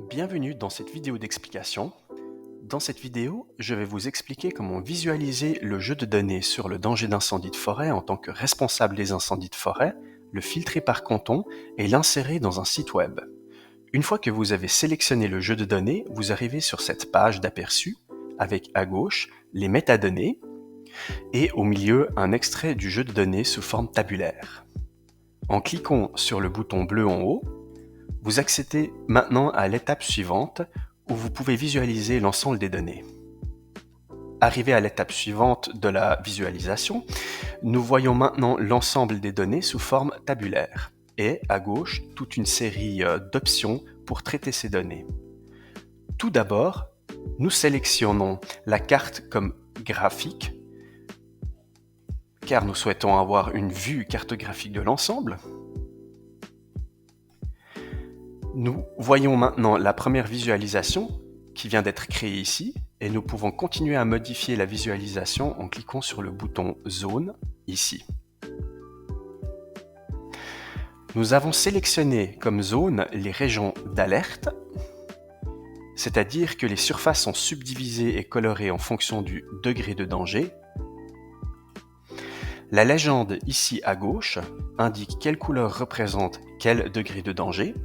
Bienvenue dans cette vidéo d'explication. Dans cette vidéo, je vais vous expliquer comment visualiser le jeu de données sur le danger d'incendie de forêt en tant que responsable des incendies de forêt, le filtrer par canton et l'insérer dans un site web. Une fois que vous avez sélectionné le jeu de données, vous arrivez sur cette page d'aperçu avec à gauche les métadonnées et au milieu un extrait du jeu de données sous forme tabulaire. En cliquant sur le bouton bleu en haut, vous accédez maintenant à l'étape suivante où vous pouvez visualiser l'ensemble des données. Arrivé à l'étape suivante de la visualisation, nous voyons maintenant l'ensemble des données sous forme tabulaire et à gauche toute une série d'options pour traiter ces données. Tout d'abord, nous sélectionnons la carte comme graphique car nous souhaitons avoir une vue cartographique de l'ensemble. Nous voyons maintenant la première visualisation qui vient d'être créée ici et nous pouvons continuer à modifier la visualisation en cliquant sur le bouton Zone ici. Nous avons sélectionné comme zone les régions d'alerte, c'est-à-dire que les surfaces sont subdivisées et colorées en fonction du degré de danger. La légende ici à gauche indique quelle couleur représente quel degré de danger.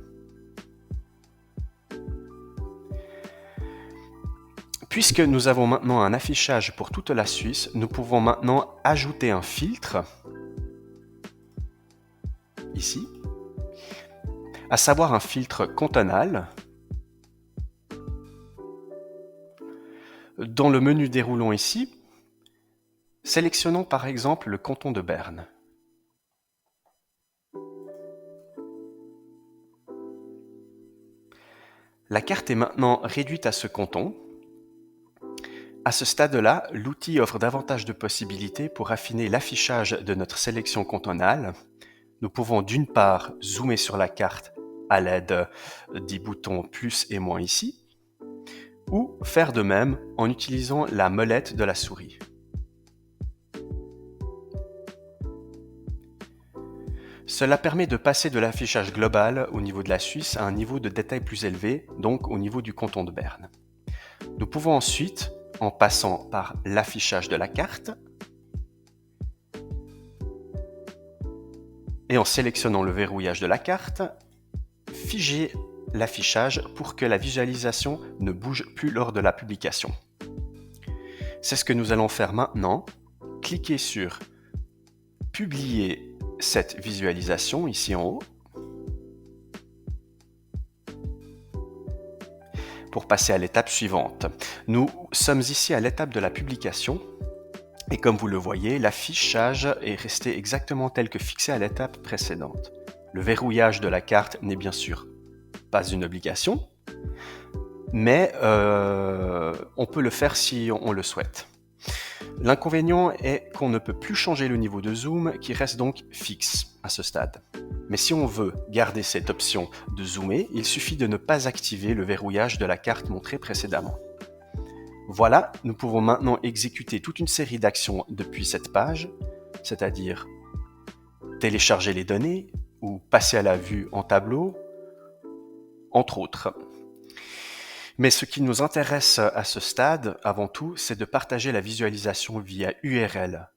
Puisque nous avons maintenant un affichage pour toute la Suisse, nous pouvons maintenant ajouter un filtre, ici, à savoir un filtre cantonal. Dans le menu déroulant ici, sélectionnons par exemple le canton de Berne. La carte est maintenant réduite à ce canton. À ce stade-là, l'outil offre davantage de possibilités pour affiner l'affichage de notre sélection cantonale. Nous pouvons d'une part zoomer sur la carte à l'aide des boutons plus et moins ici, ou faire de même en utilisant la molette de la souris. Cela permet de passer de l'affichage global au niveau de la Suisse à un niveau de détail plus élevé, donc au niveau du canton de Berne. Nous pouvons ensuite, en passant par l'affichage de la carte et en sélectionnant le verrouillage de la carte, figer l'affichage pour que la visualisation ne bouge plus lors de la publication. C'est ce que nous allons faire maintenant. Cliquez sur « Publier cette visualisation » ici en haut pour passer à l'étape suivante. Nous sommes ici à l'étape de la publication et comme vous le voyez, l'affichage est resté exactement tel que fixé à l'étape précédente. Le verrouillage de la carte n'est bien sûr pas une obligation, mais on peut le faire si on le souhaite. L'inconvénient est qu'on ne peut plus changer le niveau de zoom qui reste donc fixe à ce stade. Mais si on veut garder cette option de zoomer, il suffit de ne pas activer le verrouillage de la carte montrée précédemment. Voilà, nous pouvons maintenant exécuter toute une série d'actions depuis cette page, c'est-à-dire télécharger les données ou passer à la vue en tableau, entre autres. Mais ce qui nous intéresse à ce stade, avant tout, c'est de partager la visualisation via URL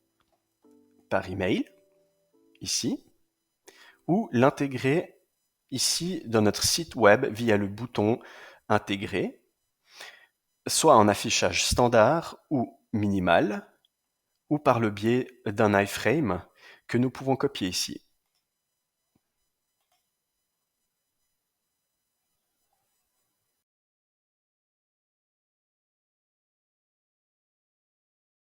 par email, ici, ou l'intégrer ici dans notre site web via le bouton Intégrer, soit en affichage standard ou minimal, ou par le biais d'un iframe que nous pouvons copier ici.